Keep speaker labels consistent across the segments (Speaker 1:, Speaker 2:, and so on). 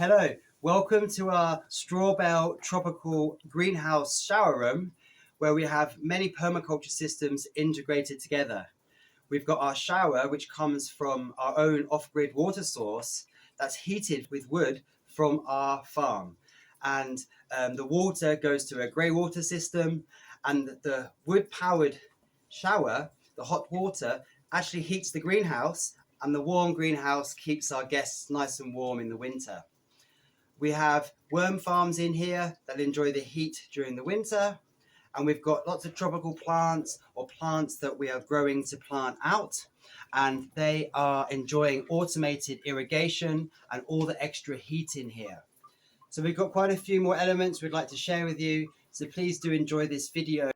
Speaker 1: Hello, welcome to our Strawbale tropical greenhouse shower room where we have many permaculture systems integrated together. We've got our shower, which comes from our own off-grid water source that's heated with wood from our farm. And the water goes to a grey water system, and the wood-powered shower, the hot water, actually heats the greenhouse, and the warm greenhouse keeps our guests nice and warm in the winter. We have worm farms in here that enjoy the heat during the winter. And we've got lots of tropical plants or plants that we are growing to plant out. And they are enjoying automated irrigation and all the extra heat in here. So we've got quite a few more elements we'd like to share with you. So please do enjoy this video.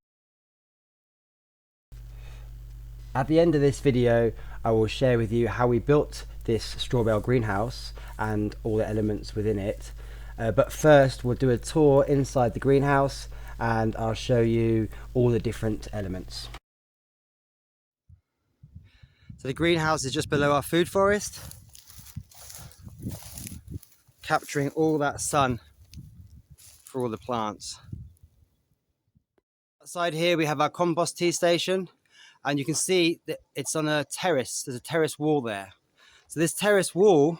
Speaker 1: At the end of this video, I will share with you how we built this Strawbale greenhouse and all the elements within it. But first, we'll do a tour inside the greenhouse and I'll show you all the different elements. So the greenhouse is just below our food forest, capturing all that sun for all the plants. Outside here we have our compost tea station, and you can see that it's on a terrace. There's a terrace wall there. So this terrace wall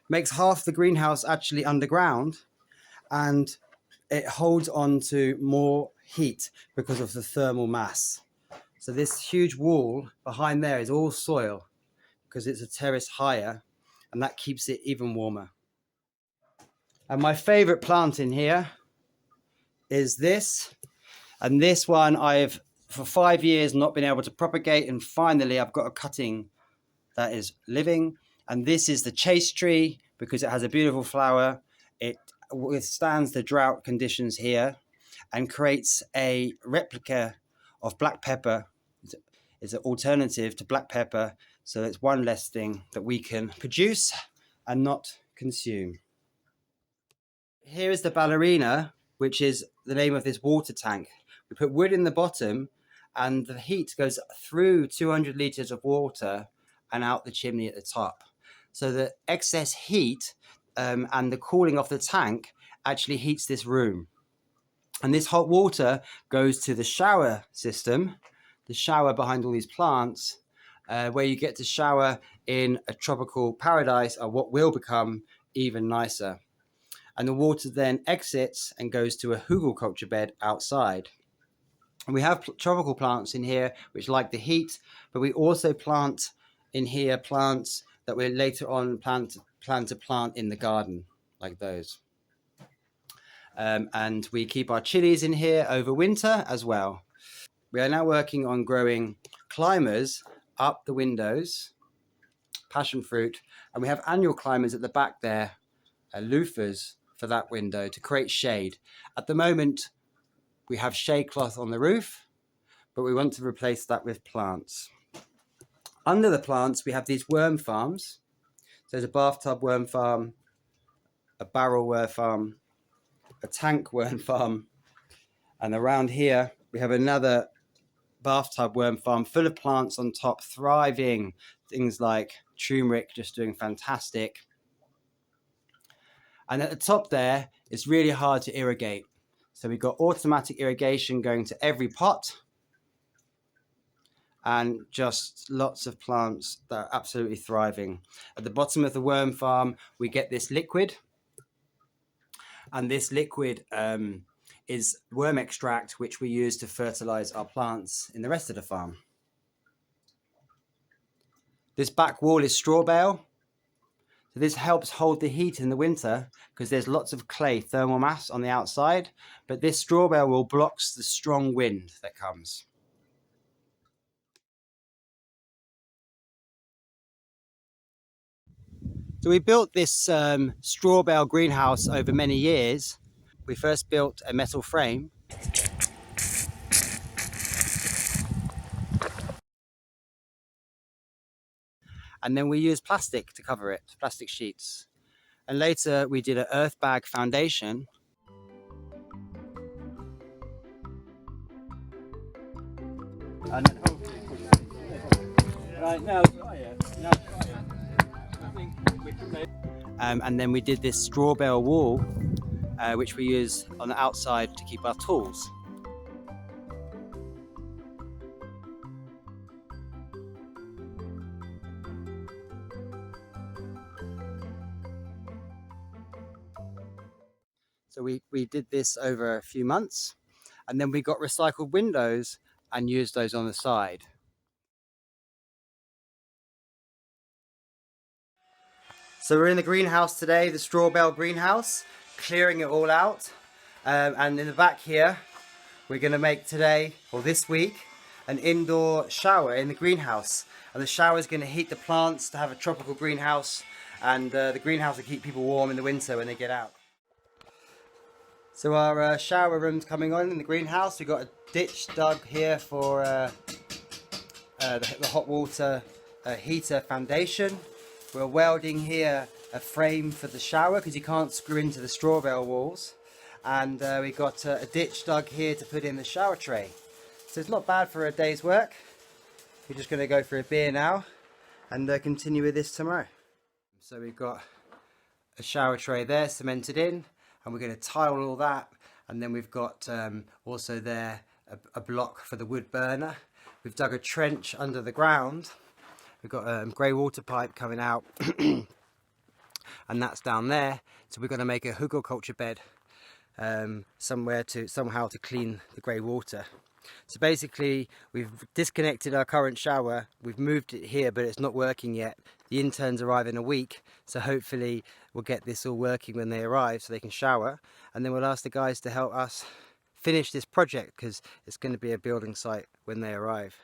Speaker 1: makes half the greenhouse actually underground, and it holds on to more heat because of the thermal mass. So this huge wall behind there is all soil because it's a terrace higher, and that keeps it even warmer. And my favorite plant in here is this. And this one I've for 5 years not been able to propagate, and finally I've got a cutting that is living. And this is the chase tree because it has a beautiful flower. It withstands the drought conditions here and creates a replica of black pepper. It's an alternative to black pepper, so it's one less thing that we can produce and not consume. Here is the ballerina, which is the name of this water tank. We put wood in the bottom and the heat goes through 200 litres of water and out the chimney at the top. So the excess heat and the cooling of the tank actually heats this room. And this hot water goes to the shower system, the shower behind all these plants, where you get to shower in a tropical paradise, or what will become even nicer. And the water then exits and goes to a hugelkultur bed outside. And we have tropical plants in here which like the heat, but we also plant in here plants that we'll later on plan to plant in the garden, like those. And we keep our chilies in here over winter as well. We are now working on growing climbers up the windows, passion fruit, and we have annual climbers at the back there, loofahs for that window to create shade. At the moment, we have shade cloth on the roof, but we want to replace that with plants. Under the plants, we have these worm farms. So there's a bathtub worm farm, a barrel worm farm, a tank worm farm, and around here we have another bathtub worm farm full of plants on top, thriving. Things like turmeric just doing fantastic. And at the top there, it's really hard to irrigate. So we've got automatic irrigation going to every pot, and just lots of plants that are absolutely thriving. At the bottom of the worm farm, we get this liquid. And this liquid is worm extract, which we use to fertilize our plants in the rest of the farm. This back wall is Strawbale. So this helps hold the heat in the winter because there's lots of clay thermal mass on the outside, but this Strawbale wall blocks the strong wind that comes. So we built this Strawbale greenhouse over many years. We first built a metal frame. And then we used plastic to cover it, plastic sheets. And later we did an earth bag foundation. And then hopefully push it. Right, now try it. Now try it. I think we can make... and then we did this Strawbale wall, which we use on the outside to keep our tools. So we did this over a few months, and then we got recycled windows and used those on the side. So we're in the greenhouse today, the Strawbale greenhouse, clearing it all out. And in the back here, we're going to make today, or this week, an indoor shower in the greenhouse. And the shower is going to heat the plants to have a tropical greenhouse, and the greenhouse will keep people warm in the winter when they get out. So our shower room's coming on in the greenhouse. We've got a ditch dug here for the hot water heater foundation. We're welding here a frame for the shower because you can't screw into the Strawbale walls. And we've got a ditch dug here to put in the shower tray. So it's not bad for a day's work. We're just going to go for a beer now and continue with this tomorrow. So we've got a shower tray there cemented in, and we're going to tile all that, and then we've got also there a block for the wood burner. We've dug a trench under the ground. We've got a grey water pipe coming out and that's down there, so we're going to make a hugelkultur bed somehow to clean the grey water. So basically we've disconnected our current shower, we've moved it here, but it's not working yet. The interns arrive in a week, so hopefully we'll get this all working when they arrive so they can shower, and then we'll ask the guys to help us finish this project because it's going to be a building site when they arrive.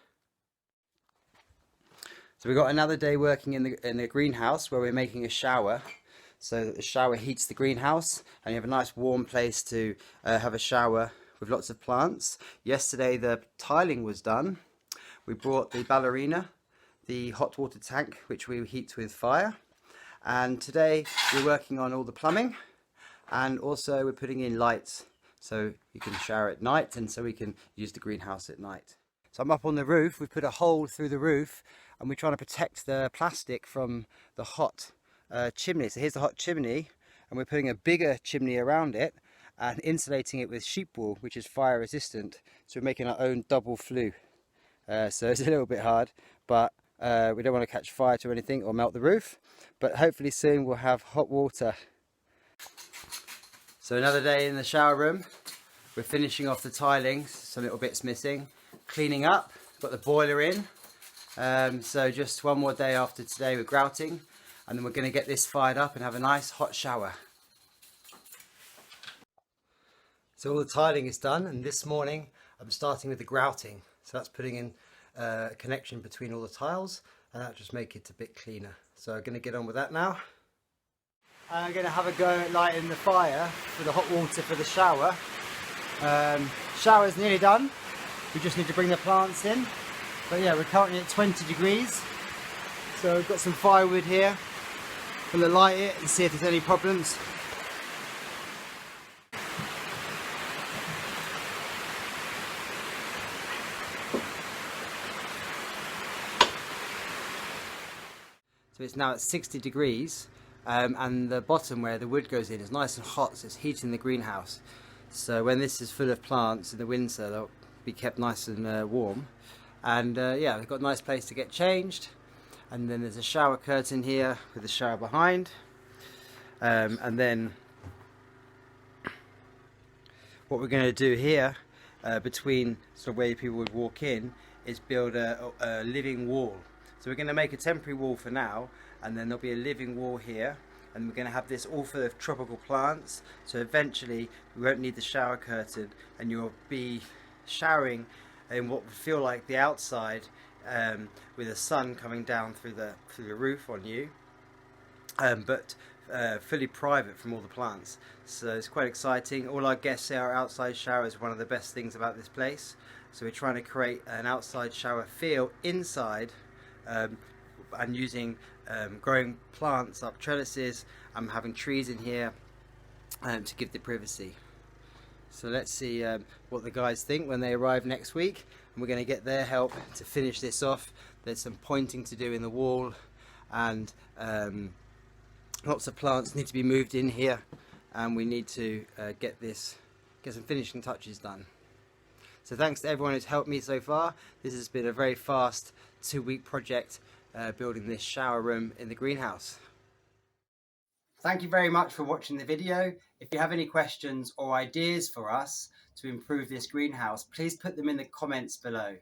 Speaker 1: So we've got another day working in the greenhouse where we're making a shower, so that the shower heats the greenhouse and you have a nice warm place to have a shower with lots of plants. Yesterday the tiling was done. We brought the ballerina, the hot water tank which we heat with fire, and today we're working on all the plumbing, and also we're putting in lights so you can shower at night and so we can use the greenhouse at night. So I'm up on the roof. We've put a hole through the roof and we're trying to protect the plastic from the hot chimney. So here's the hot chimney, and we're putting a bigger chimney around it and insulating it with sheep wool, which is fire resistant. So we're making our own double flue. So it's a little bit hard, but we don't want to catch fire to anything or melt the roof. But hopefully soon we'll have hot water. So another day in the shower room. We're finishing off the tiling, some little bits missing. Cleaning up, got the boiler in. So just one more day after today we're grouting, and then we're going to get this fired up and have a nice hot shower. So all the tiling is done, and this morning I'm starting with the grouting. So that's putting in a connection between all the tiles, and that'll just make it a bit cleaner. So I'm going to get on with that now. I'm going to have a go at lighting the fire for the hot water for the shower. Shower's nearly done. We just need to bring the plants in. But yeah, we're currently at 20 degrees. So we've got some firewood here. We'll light it and see if there's any problems. So it's now at 60 degrees, and the bottom where the wood goes in is nice and hot, so it's heating the greenhouse. So when this is full of plants in the winter, they'll be kept nice and warm. And yeah, we've got a nice place to get changed, and then there's a shower curtain here with the shower behind, and then what we're going to do here between sort of where people would walk in is build a living wall. So we're going to make a temporary wall for now, and then there'll be a living wall here, and we're going to have this all full of tropical plants, so eventually we won't need the shower curtain and you'll be showering in what would feel like the outside, with the sun coming down through the roof on you, but fully private from all the plants. So it's quite exciting. All our guests say our outside shower is one of the best things about this place, so we're trying to create an outside shower feel inside, and using growing plants up trellises and having trees in here to give the privacy. So let's see what the guys think when they arrive next week, and we're going to get their help to finish this off. There's some pointing to do in the wall, and Lots of plants need to be moved in here, and we need to get some finishing touches done. So thanks to everyone who's helped me so far. This has been a very fast 2-week project building this shower room in the greenhouse. Thank you very much for watching the video. If you have any questions or ideas for us to improve this greenhouse, please put them in the comments below.